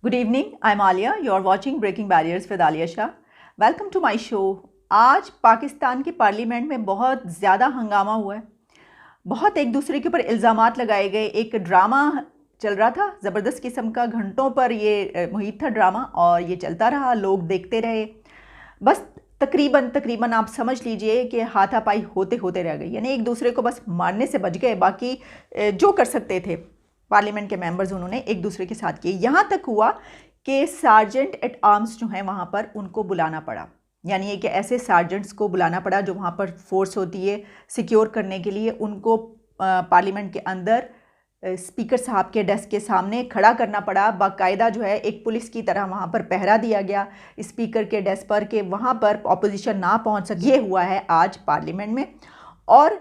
Good evening, I'm Alia. You're watching Breaking Barriers with Alia Shah. Welcome to my show. आज पाकिस्तान के parliament में बहुत ज़्यादा हंगामा हुआ है। बहुत एक दूसरे के ऊपर इल्ज़ामात लगाए गए। एक ड्रामा चल रहा था ज़बरदस्त किस्म का, घंटों पर ये मुहित था ड्रामा और ये चलता रहा, लोग देखते रहे। बस तकरीबन आप समझ लीजिए कि हाथापाई होते होते रह गई, यानी एक दूसरे को बस मारने से बच गए। बाकी जो कर सकते थे पार्लियामेंट के मेंबर्स उन्होंने एक दूसरे के साथ किए। यहाँ तक हुआ कि सार्जेंट एट आर्म्स जो हैं वहाँ पर उनको बुलाना पड़ा, यानी कि ऐसे सार्जेंट्स को बुलाना पड़ा जो वहाँ पर फोर्स होती है सिक्योर करने के लिए। उनको पार्लियामेंट के अंदर स्पीकर साहब के डेस्क के सामने खड़ा करना पड़ा। बाकायदा जो है एक पुलिस की तरह वहाँ पर पहरा दिया गया स्पीकर के डेस्क पर कि वहाँ पर ऑपोजिशन ना पहुँच सके। ये हुआ है आज पार्लियामेंट में और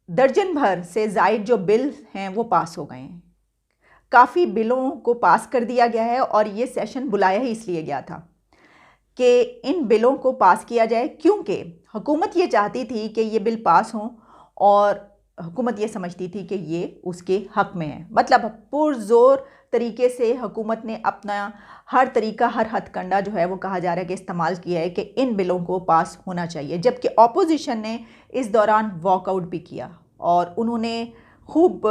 दर्जन भर से ज़ायद जो बिल हैं वो पास हो गए हैं। काफ़ी बिलों को पास कर दिया गया है और ये सेशन बुलाया ही इसलिए गया था कि इन बिलों को पास किया जाए, क्योंकि हुकूमत ये चाहती थी कि ये बिल पास हों और हुकूमत ये समझती थी कि ये उसके हक़ में है। मतलब पुरज़ोर तरीके से हुकूमत ने अपना हर तरीका, हर हथकंडा जो है वो कहा जा रहा है कि इस्तेमाल किया है कि इन बिलों को पास होना चाहिए। जबकि ऑपोजिशन ने इस दौरान वॉकआउट भी किया और उन्होंने खूब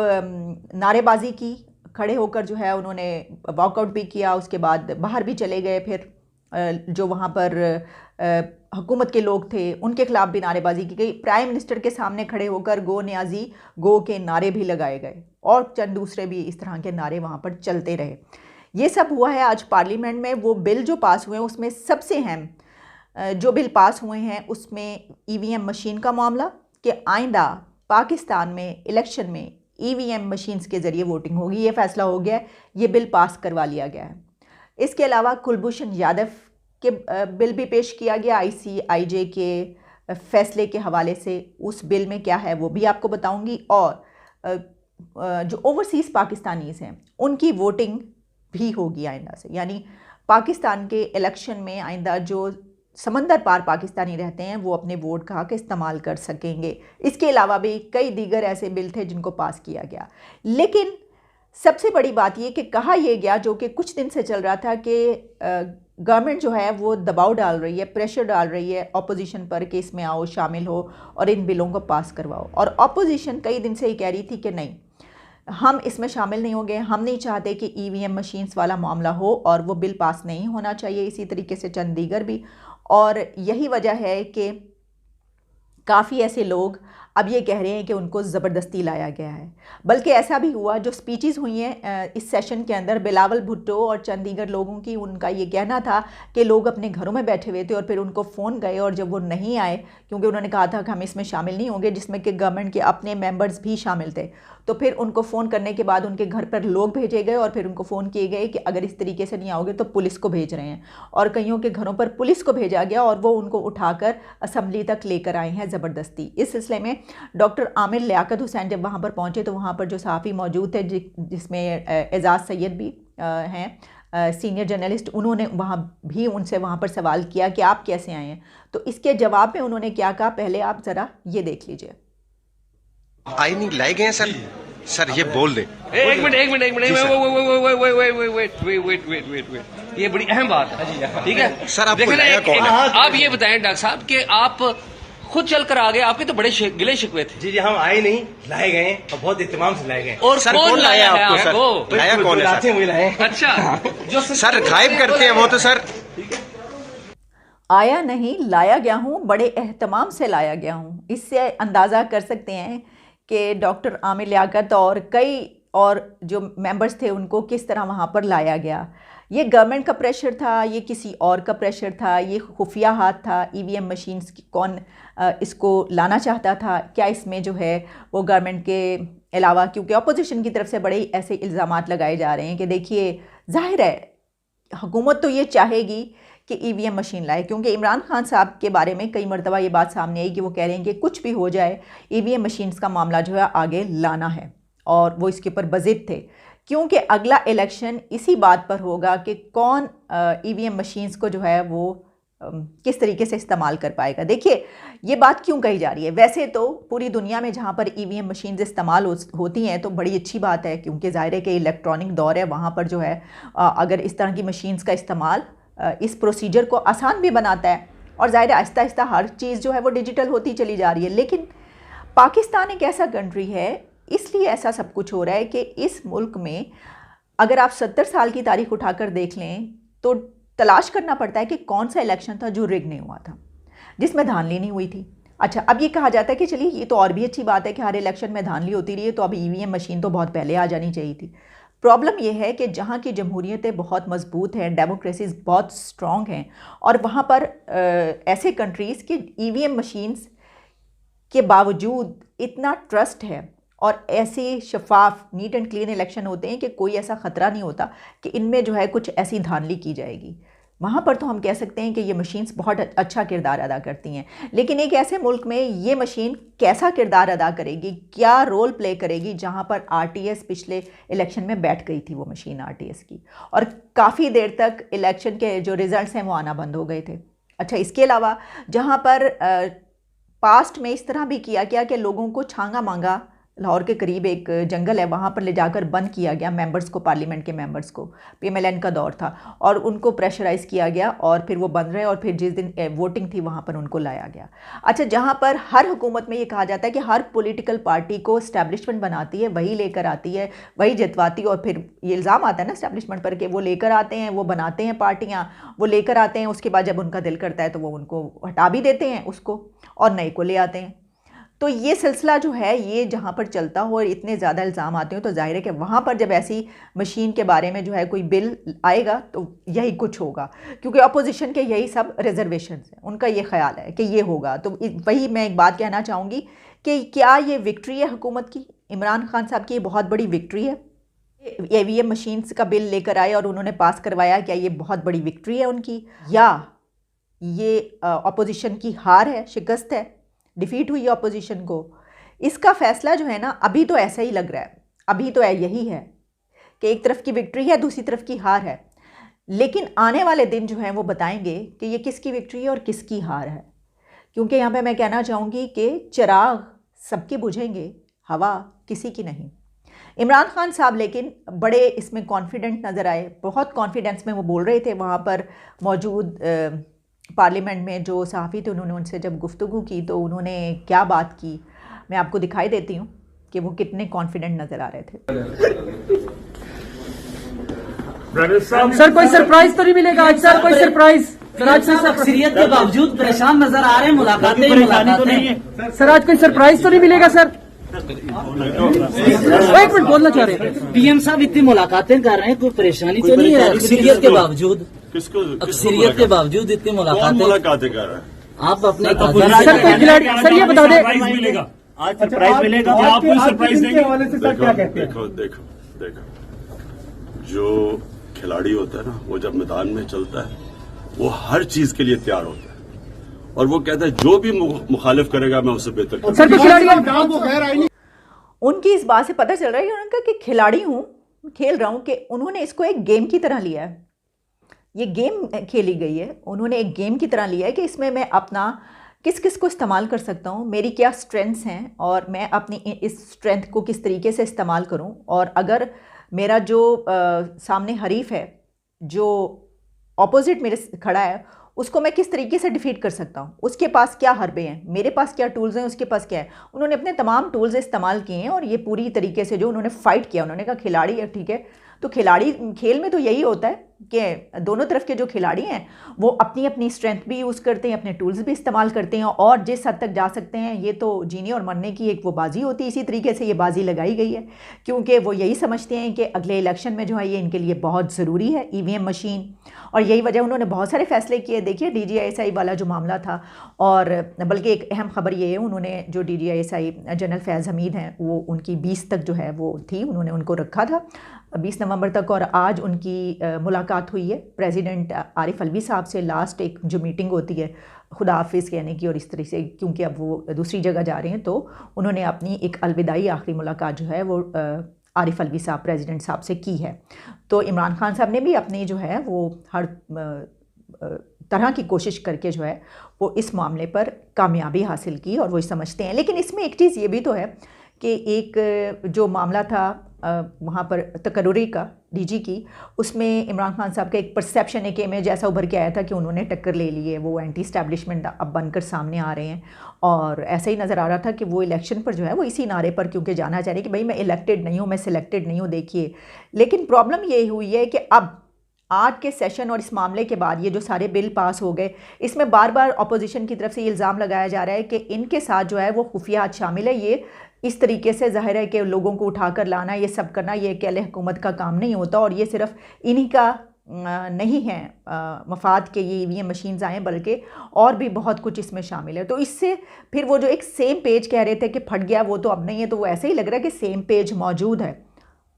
नारेबाजी की, खड़े होकर जो है उन्होंने वॉकआउट भी किया। उसके बाद बाहर भी चले गए। फिर जो वहाँ पर हुकूमत के लोग थे उनके ख़िलाफ़ भी नारेबाजी की गई। प्राइम मिनिस्टर के सामने खड़े होकर गो न्याजी गो के नारे भी लगाए गए और चंद दूसरे भी इस तरह के नारे वहाँ पर चलते रहे। ये सब हुआ है आज पार्लियामेंट में। वो बिल जो पास हुए हैं उसमें सबसे अहम जो बिल पास हुए हैं उसमें ईवीएम मशीन का मामला, कि आइंदा पाकिस्तान में इलेक्शन में ईवीएम मशीन्स के ज़रिए वोटिंग होगी। ये फ़ैसला हो गया है, ये बिल पास करवा लिया गया है। इसके अलावा कुलभूषण यादव के बिल भी पेश किया गया ICIJ के फ़ैसले के हवाले से। उस बिल में क्या है वो भी आपको बताऊंगी। और जो ओवरसीज़ पाकिस्तानीज़ हैं उनकी वोटिंग भी होगी आइंदा से, यानी पाकिस्तान के इलेक्शन में आइंदा जो समंदर पार पाकिस्तानी रहते हैं वो अपने वोट का हक़ इस्तेमाल कर सकेंगे। इसके अलावा भी कई दीगर ऐसे बिल थे जिनको पास किया गया। लेकिन सबसे बड़ी बात ये कि कहा यह गया, जो कि कुछ दिन से चल रहा था, कि गवर्नमेंट जो है वो दबाव डाल रही है, प्रेशर डाल रही है ऑपोजिशन पर कि इसमें आओ, शामिल हो और इन बिलों को पास करवाओ। और ऑपोजिशन कई दिन से ही कह रही थी कि नहीं, हम इसमें शामिल नहीं होंगे, हम नहीं चाहते कि ईवीएम मशीन्स वाला मामला हो और वो बिल पास नहीं होना चाहिए। इसी तरीके से चंद दीगर भी। और यही वजह है कि काफ़ी ऐसे लोग अब ये कह रहे हैं कि उनको ज़बरदस्ती लाया गया है। बल्कि ऐसा भी हुआ, जो स्पीचेस हुई हैं इस सेशन के अंदर, बिलावल भुट्टो और चंद दीगर लोगों की, उनका ये कहना था कि लोग अपने घरों में बैठे हुए थे और फिर उनको फ़ोन गए और जब वो नहीं आए, क्योंकि उन्होंने कहा था कि हम इसमें शामिल नहीं होंगे, जिसमें कि गवर्नमेंट के अपने मेंबर्स भी शामिल थे, तो फिर उनको फ़ोन करने के बाद उनके घर पर लोग भेजे गए और फिर उनको फ़ोन किए गए कि अगर इस तरीके से नहीं आओगे तो पुलिस को भेज रहे हैं। और कईयों के घरों पर पुलिस को भेजा गया और वो उनको उठाकर असम्बली तक लेकर आए हैं ज़बरदस्ती। इस सिलसिले में डॉक्टर आमिर लियाकत हुसैन जब वहाँ पर पहुँचे तो वहाँ पर जो सहाफ़ी मौजूद थे, जिसमें एजाज़ सैयद भी हैं, सीनियर जर्नलिस्ट, उन्होंने वहाँ भी उनसे वहाँ पर सवाल किया कि आप कैसे आए हैं। तो इसके जवाब में उन्होंने क्या कहा, पहले आप ज़रा ये देख लीजिए। आई नहीं लाए गए हैं सर। सर ये बोल दे। एक मिनट वेट, ये बड़ी अहम बात है, ठीक है सर। आप आप ये बताएं डॉक्टर साहब कि आप खुद चल कर आ गए, आपके तो बड़े गिले शिकवे थे। जी हम आए नहीं, लाए गए और बहुत इत्तेमाम से लाए गए। और सर कौन लाया है आपको? लाया कौन है सर? वही लाए। अच्छा, जो सर गायब करते हैं वो तो सर। आया नहीं, लाया गया हूँ, बड़े एहतमाम से लाया गया हूँ। इससे अंदाज़ा कर सकते हैं कि डॉक्टर आमिर लियाकत और कई और जो मेंबर्स थे उनको किस तरह वहाँ पर लाया गया। ये गवर्नमेंट का प्रेशर था, ये किसी और का प्रेशर था, ये खुफिया हाथ था। ईवीएम मशीन्स की कौन इसको लाना चाहता था? क्या इसमें जो है वो गवर्नमेंट के अलावा, क्योंकि अपोजिशन की तरफ से बड़े ऐसे इल्ज़ामात लगाए जा रहे हैं कि देखिए, ज़ाहिर है हुकूमत तो ये चाहेगी कि ईवीएम मशीन लाए, क्योंकि इमरान खान साहब के बारे में कई मरतबा ये बात सामने आई कि वो कह रहे हैं कि कुछ भी हो जाए ईवीएम मशीन्स का मामला जो है आगे लाना है, और वो इसके ऊपर बज़िद थे, क्योंकि अगला इलेक्शन इसी बात पर होगा कि कौन ईवीएम मशीन्स को जो है वो किस तरीके से इस्तेमाल कर पाएगा। देखिए, ये बात क्यों कही जा रही है, वैसे तो पूरी दुनिया में जहाँ पर ईवीएम मशीन्स इस्तेमाल होती हैं तो बड़ी अच्छी बात है, क्योंकि ज़ाहिर है कि इलेक्ट्रॉनिक दौर है, वहाँ पर जो है अगर इस तरह की मशीन्स का इस्तेमाल इस प्रोसीजर को आसान भी बनाता है, और ज़ाहिर है आहिस्ता आहिस्ता हर चीज़ जो है वो डिजिटल होती चली जा रही है। लेकिन पाकिस्तान एक ऐसा कंट्री है, इसलिए ऐसा सब कुछ हो रहा है कि इस मुल्क में अगर आप 70 साल की तारीख उठाकर देख लें तो तलाश करना पड़ता है कि कौन सा इलेक्शन था जो रिग नहीं हुआ था, जिसमें धांधली नहीं हुई थी। अच्छा, अब ये कहा जाता है कि चलिए ये तो और भी अच्छी बात है कि हर इलेक्शन में धांधली होती रही है, तो अब ईवीएम मशीन तो बहुत पहले आ जानी चाहिए थी। प्रॉब्लम ये है कि जहाँ की जमहूरियतें बहुत मजबूत हैं, डेमोक्रेसीज बहुत स्ट्रॉन्ग हैं, और वहाँ पर ऐसे कंट्रीज़ के ईवीएम मशीन्स के बावजूद इतना ट्रस्ट है और ऐसे शफाफ नीट एंड क्लीन इलेक्शन होते हैं कि कोई ऐसा ख़तरा नहीं होता कि इनमें जो है कुछ ऐसी धांधली की जाएगी। वहाँ पर तो हम कह सकते हैं कि ये मशीन्स बहुत अच्छा किरदार अदा करती हैं। लेकिन एक ऐसे मुल्क में ये मशीन कैसा किरदार अदा करेगी, क्या रोल प्ले करेगी, जहाँ पर आरटीएस पिछले इलेक्शन में बैठ गई थी वो मशीन आरटीएस की, और काफ़ी देर तक इलेक्शन के जो रिज़ल्ट्स हैं वो आना बंद हो गए थे। अच्छा, इसके अलावा जहाँ पर पास्ट में इस तरह भी किया गया कि लोगों को छांगा मांगा, लाहौर के करीब एक जंगल है, वहाँ पर ले जाकर बंद किया गया मेंबर्स को, पार्लियामेंट के मेंबर्स को, पीएमएलएन का दौर था, और उनको प्रेशराइज़ किया गया और फिर वो बंद रहे, और फिर जिस दिन वोटिंग थी वहाँ पर उनको लाया गया। अच्छा, जहाँ पर हर हुकूमत में ये कहा जाता है कि हर पॉलिटिकल पार्टी को इस्टेब्लिशमेंट बनाती है, वही लेकर आती है, वही जितवाती है, और फिर ये इल्ज़ाम आता है ना इस्टेब्लिशमेंट पर कि वो लेकर आते हैं, वो बनाते हैं पार्टियाँ, वो लेकर आते हैं, उसके बाद जब उनका दिल करता है तो वो उनको हटा भी देते हैं उसको और नए को ले आते हैं। तो ये सिलसिला जो है ये जहाँ पर चलता हो और इतने ज़्यादा इल्ज़ाम आते हो, तो जाहिर है कि वहाँ पर जब ऐसी मशीन के बारे में जो है कोई बिल आएगा तो यही कुछ होगा, क्योंकि अपोजिशन के यही सब रिजर्वेशंस हैं, उनका ये ख्याल है कि ये होगा। तो वही मैं एक बात कहना चाहूँगी कि क्या ये विक्ट्री है हुकूमत की, इमरान खान साहब की ये बहुत बड़ी विक्ट्री है, ईवीएम मशीन्स का बिल लेकर आए और उन्होंने पास करवाया, क्या ये बहुत बड़ी विक्ट्री है उनकी, या ये अपोजिशन की हार है, शिकस्त है, डिफीट हुई अपोजिशन को? इसका फैसला जो है ना अभी तो ऐसा ही लग रहा है, अभी तो यही है कि एक तरफ की विक्ट्री है, दूसरी तरफ की हार है। लेकिन आने वाले दिन जो है वो बताएंगे कि ये किसकी विक्ट्री है और किसकी हार है, क्योंकि यहाँ पे मैं कहना चाहूँगी कि चिराग सबके बुझेंगे, हवा किसी की नहीं। इमरान खान साहब लेकिन बड़े इसमें कॉन्फिडेंट नज़र आए, बहुत कॉन्फिडेंस में वो बोल रहे थे। वहाँ पर मौजूद पार्लियामेंट में जो सहाफ़ी थे उन्होंने उनसे जब गुफ्तगू की तो उन्होंने क्या बात की, मैं आपको दिखाई देती हूँ कि वो कितने कॉन्फिडेंट नज़र आ रहे थे। सर कोई सरप्राइज तो नहीं मिलेगा आज? सर कोई सरप्राइज? सर आज अक्सरियत के बावजूद परेशान नजर आ रहे हैं, मुलाकातें तो नहीं है सर, आज कोई सरप्राइज तो नहीं मिलेगा सर? एक मिनट बोलना चाह रहे थे। पीएम साहब इतनी मुलाकातें कर रहे हैं, कोई परेशानी तो नहीं है? अक्सरियत के बावजूद, अक्सरियत के बावजूद इतनी मुलाकातें कर रहे हैं आप अपने सर कोई खिलाड़ी, सर ये बता दे आज सरप्राइज मिलेगा, आप कोई सरप्राइज देंगे? देखो देखो देखो, जो खिलाड़ी होता है ना वो जब मैदान में चलता है वो हर चीज के लिए तैयार होता है, और वो कहता है जो भी मुखालिफ करेगा मैं उससे बेहतर करूंगा। सर खिलाड़ी उनकी इस बात से पता चल रहा है उनका कि खिलाड़ी हूँ, खेल रहा हूँ, कि उन्होंने इसको एक गेम की तरह लिया है। ये गेम खेली गई है, उन्होंने एक गेम की तरह लिया है कि इसमें मैं अपना किस किस को इस्तेमाल कर सकता हूँ, मेरी क्या स्ट्रेंथ्स हैं और मैं अपनी इस स्ट्रेंथ को किस तरीके से इस्तेमाल करूँ, और अगर मेरा जो सामने हरीफ है, जो ऑपोजिट मेरे खड़ा है, उसको मैं किस तरीके से डिफीट कर सकता हूँ, उसके पास क्या हरबे हैं, मेरे पास क्या टूल्स हैं, उसके पास क्या है। उन्होंने अपने तमाम टूल्स इस्तेमाल किए हैं और ये पूरी तरीके से जो उन्होंने फ़ाइट किया, उन्होंने कहा खिलाड़ी है, ठीक है। तो खिलाड़ी खेल में तो यही होता है कि दोनों तरफ के जो खिलाड़ी हैं वो अपनी अपनी स्ट्रेंथ भी यूज़ करते हैं, अपने टूल्स भी इस्तेमाल करते हैं और जिस हद तक जा सकते हैं। ये तो जीने और मरने की एक वो बाजी होती है, इसी तरीके से ये बाजी लगाई गई है, क्योंकि वो यही समझते हैं कि अगले इलेक्शन में जो है ये इनके लिए बहुत ज़रूरी है ईवीएम मशीन, और यही वजह उन्होंने बहुत सारे फैसले किए। देखिए DGISI वाला जो मामला था, और बल्कि एक अहम खबर ये है, उन्होंने जो DGISI जनरल फैज़ हमीद हैं वो उनकी 20 तक जो है वो थी, उन्होंने उनको रखा था 20 नवंबर तक, और आज उनकी मुलाकात हुई है प्रेसिडेंट आरिफ अलवी साहब से। लास्ट एक जो मीटिंग होती है खुदा हाफिज़ कहने की, और इस तरह से क्योंकि अब वो दूसरी जगह जा रहे हैं तो उन्होंने अपनी एक अलविदाई आखिरी मुलाकात जो है वो आरिफ अलवी साहब प्रेसिडेंट साहब से की है। तो इमरान खान साहब ने भी अपनी जो है वो हर तरह की कोशिश करके जो है वो इस मामले पर कामयाबी हासिल की और वो समझते हैं। लेकिन इसमें एक चीज़ ये भी तो है कि एक जो मामला था वहाँ पर तकर्रुरी का डीजी की, उसमें इमरान खान साहब का एक परसेप्शन, एक इमेज ऐसा उभर के आया था कि उन्होंने टक्कर ले ली है, वो एंटी स्टैब्लिशमेंट अब बनकर सामने आ रहे हैं। और ऐसा ही नज़र आ रहा था कि वो इलेक्शन पर जो है वो इसी नारे पर क्योंकि जाना चाह रहे कि भाई मैं इलेक्टेड नहीं हूँ, मैं सिलेक्टेड नहीं हूँ, देखिए। लेकिन प्रॉब्लम ये हुई है कि अब आज के सेशन और इस मामले के बाद ये जो सारे बिल पास हो गए, इसमें बार बार अपोजिशन की तरफ से ये इल्ज़ाम लगाया जा रहा है कि इनके साथ जो है वो खुफिया हाथ शामिल है। ये इस तरीके से ज़ाहिर है कि लोगों को उठा कर लाना, ये सब करना, ये अकेले हुकूमत का काम नहीं होता और ये सिर्फ इन्हीं का नहीं है मफाद के ये ईवीएम मशीन्स आएँ, बल्कि और भी बहुत कुछ इसमें शामिल है। तो इससे फिर वो जो एक सेम पेज कह रहे थे कि फट गया, वो तो अब नहीं है। तो वो ऐसे ही लग रहा है कि सेम पेज मौजूद है।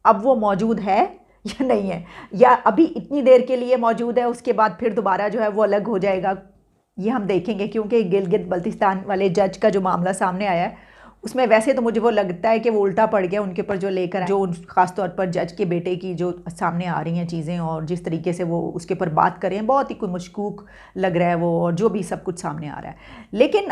अब वो मौजूद है या नहीं है, या अभी इतनी देर के लिए मौजूद है, उसके बाद फिर दोबारा जो है वो अलग हो जाएगा, ये हम देखेंगे। क्योंकि गिलगित बल्तिस्तान वाले जज का जो मामला सामने आया है उसमें वैसे तो मुझे वो लगता है कि वो उल्टा पड़ गया उनके ऊपर, जो लेकर जो ख़ास तौर पर जज के बेटे की जो सामने आ रही हैं चीज़ें और जिस तरीके से वो उसके ऊपर बात करें, बहुत ही कोई मशकूक लग रहा है वो, और जो भी सब कुछ सामने आ रहा है। लेकिन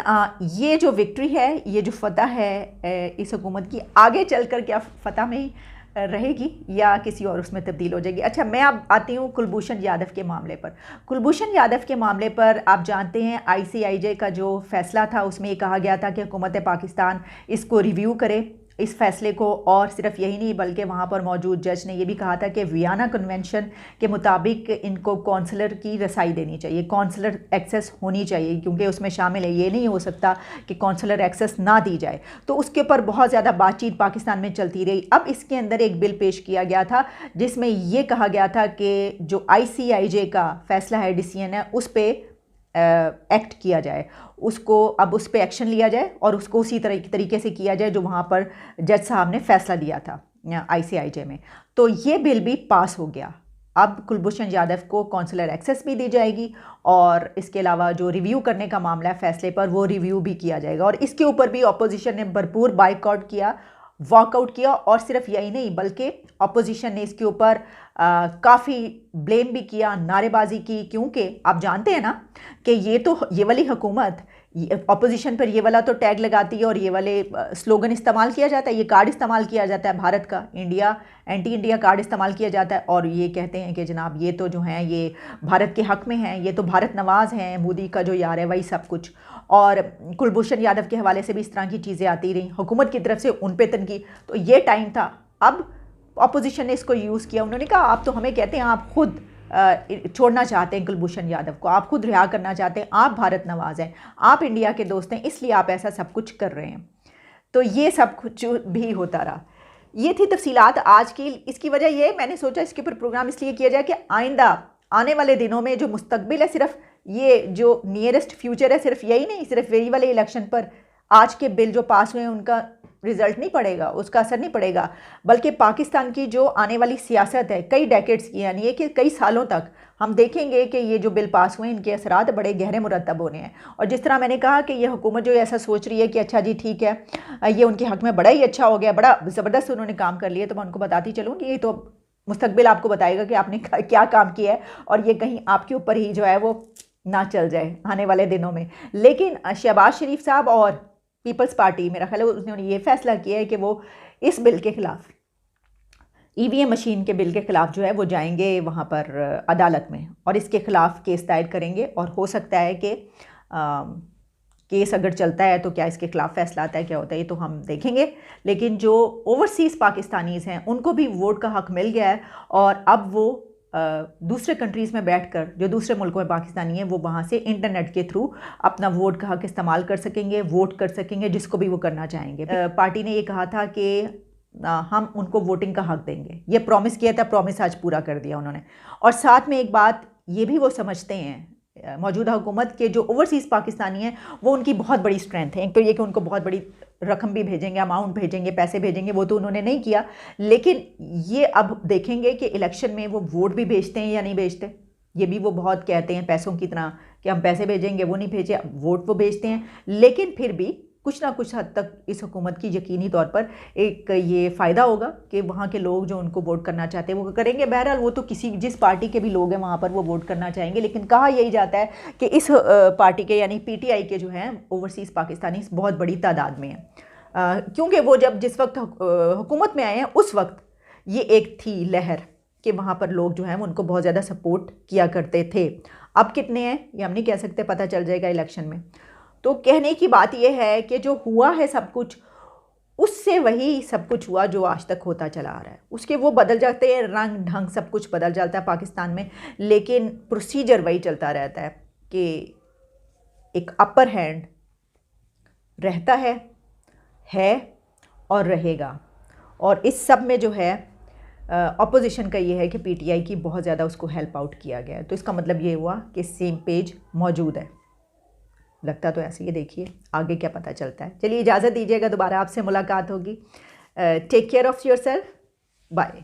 ये जो विक्ट्री है, ये जो फतह है इस हुकूमत की, आगे चल कर क्या फतह में ही रहेगी या किसी और उसमें तब्दील हो जाएगी। अच्छा, मैं अब आती हूँ कुलभूषण यादव के मामले पर। कुलभूषण यादव के मामले पर आप जानते हैं ICIJ का जो फैसला था उसमें ये कहा गया था कि हुकूमत पाकिस्तान इसको रिव्यू करे, इस फैसले को। और सिर्फ यही नहीं बल्कि वहाँ पर मौजूद जज ने यह भी कहा था कि वियना कन्वेंशन के मुताबिक इनको कौंसलर की रसाई देनी चाहिए, कौंसलर एक्सेस होनी चाहिए, क्योंकि उसमें शामिल है। ये नहीं हो सकता कि कौंसलर एक्सेस ना दी जाए। तो उसके ऊपर बहुत ज़्यादा बातचीत पाकिस्तान में चलती रही। अब इसके अंदर एक बिल पेश किया गया था जिसमें यह कहा गया था कि जो ICIJ का फैसला है, डिसीजन है, उस पर एक्ट किया जाए, उसको अब उस पर एक्शन लिया जाए और उसको उसी तरीके से किया जाए जो वहाँ पर जज साहब ने फैसला दिया था ICIJ में। तो ये बिल भी पास हो गया। अब कुलभूषण यादव को कौंसलर एक्सेस भी दी जाएगी और इसके अलावा जो रिव्यू करने का मामला है फैसले पर, वो रिव्यू भी किया जाएगा। और इसके ऊपर भी अपोजिशन ने भरपूर बाइकआउट किया, वॉकआउट किया। और सिर्फ यही नहीं बल्कि अपोजिशन ने इसके ऊपर काफ़ी ब्लेम भी किया, नारेबाजी की, क्योंकि आप जानते हैं ना कि ये वाली हुकूमत अपोजिशन पर ये वाला तो टैग लगाती है और ये वाले स्लोगन इस्तेमाल किया जाता है, ये कार्ड इस्तेमाल किया जाता है भारत का, इंडिया एंटी इंडिया कार्ड इस्तेमाल किया जाता है। और ये कहते हैं कि जनाब ये तो जो हैं ये भारत के हक़ में हैं, ये तो भारत नवाज़ हैं, मोदी का जो यार है वही सब कुछ। और कुलभूषण यादव के हवाले से भी इस तरह की चीज़ें आती रहीं, हुकूमत की तरफ से उन पे तनकीद। तो ये टाइम था, अब अपोजिशन ने इसको यूज़ किया। उन्होंने कहा आप तो हमें कहते हैं आप खुद छोड़ना चाहते हैं कुलभूषण यादव को, आप खुद रिहा करना चाहते हैं, आप भारत नवाज हैं, आप इंडिया के दोस्त हैं, इसलिए आप ऐसा सब कुछ कर रहे हैं। तो ये सब कुछ भी होता रहा। ये थी तफसीलात आज की। इसकी वजह ये मैंने सोचा इसके ऊपर प्रोग्राम इसलिए किया जाए कि आइंदा आने वाले दिनों में जो मुस्तकबिल है, सिर्फ ये जो नियरेस्ट फ्यूचर है, सिर्फ यही नहीं, सिर्फ यही वाले इलेक्शन पर आज के बिल जो पास हुए हैं उनका रिज़ल्ट नहीं पड़ेगा, उसका असर नहीं पड़ेगा, बल्कि पाकिस्तान की जो आने वाली सियासत है कई डेकेड्स की, यानी कि कई सालों तक हम देखेंगे कि ये जो बिल पास हुए इनके असरात बड़े गहरे मुरतब होने हैं। और जिस तरह मैंने कहा कि ये हुकूमत जो ऐसा सोच रही है कि अच्छा जी ठीक है, ये उनके हक़ में बड़ा ही अच्छा हो गया, बड़ा ज़बरदस्त उन्होंने काम कर लिया, तो मैं उनको बताती चलूँ कि ये तो मुस्तकबिल आपको बताएगा कि आपने क्या काम किया है और ये कहीं आपके ऊपर ही जो है वो ना चल जाए आने वाले दिनों में। लेकिन शहबाज शरीफ साहब और पीपल्स पार्टी, मेरा ख्याल है उन्होंने ये फैसला किया है कि वो इस बिल के ख़िलाफ़, ईवीएम मशीन के बिल के ख़िलाफ़ जो है वो जाएंगे वहाँ पर अदालत में और इसके ख़िलाफ़ केस दायर करेंगे। और हो सकता है कि केस अगर चलता है तो क्या इसके ख़िलाफ़ फैसला आता है, क्या होता है, ये तो हम देखेंगे। लेकिन जो ओवरसीज़ पाकिस्तानीज़ हैं उनको भी वोट का हक़ मिल गया है और अब वो दूसरे कंट्रीज़ में बैठकर, जो दूसरे मुल्कों में पाकिस्तानी हैं, वो वहाँ से इंटरनेट के थ्रू अपना वोट का हक़ इस्तेमाल कर सकेंगे, वोट कर सकेंगे जिसको भी वो करना चाहेंगे। पार्टी ने ये कहा था कि हम उनको वोटिंग का हक़ देंगे, ये प्रॉमिस किया था, प्रॉमिस आज पूरा कर दिया उन्होंने। और साथ में एक बात ये भी वो समझते हैं मौजूदा हुकूमत के जो ओवरसीज़ पाकिस्तानी हैं वो उनकी बहुत बड़ी स्ट्रेंथ है। एक तो ये कि उनको बहुत बड़ी रकम भी भेजेंगे, अमाउंट भेजेंगे, पैसे भेजेंगे, वो तो उन्होंने नहीं किया। लेकिन ये अब देखेंगे कि इलेक्शन में वो वोट भी भेजते हैं या नहीं भेजते। ये भी वो बहुत कहते हैं पैसों की तरह कि हम पैसे भेजेंगे, वो नहीं भेजे, वोट वो भेजते हैं। लेकिन फिर भी कुछ ना कुछ हद तक इस हुकूमत की यकीनी तौर पर एक ये फ़ायदा होगा कि वहाँ के लोग जो उनको वोट करना चाहते हैं वो करेंगे। बहरहाल वो तो किसी जिस पार्टी के भी लोग हैं वहाँ पर वो वोट करना चाहेंगे, लेकिन कहा यही जाता है कि इस पार्टी के यानी PTI के जो हैं ओवरसीज़ पाकिस्तानी बहुत बड़ी तादाद में हैं, क्योंकि वो जब जिस वक्त हुकूमत में आए हैं उस वक्त ये एक थी लहर कि वहाँ पर लोग जो हैं उनको बहुत ज़्यादा सपोर्ट किया करते थे। अब कितने हैं ये हम नहीं कह सकते, पता चल जाएगा इलेक्शन में। तो कहने की बात यह है कि जो हुआ है सब कुछ, उससे वही सब कुछ हुआ जो आज तक होता चला आ रहा है। उसके वो बदल जाते हैं, रंग ढंग सब कुछ बदल जाता है पाकिस्तान में, लेकिन प्रोसीजर वही चलता रहता है कि एक अपर हैंड रहता है और रहेगा। और इस सब में जो है अपोजिशन का ये है कि PTI की बहुत ज़्यादा उसको हेल्प आउट किया गया है। तो इसका मतलब ये हुआ कि सेम पेज मौजूद है, लगता तो ऐसे ही। देखिए आगे क्या पता चलता है। चलिए इजाज़त दीजिएगा, दोबारा आपसे मुलाकात होगी। Take care of yourself, bye.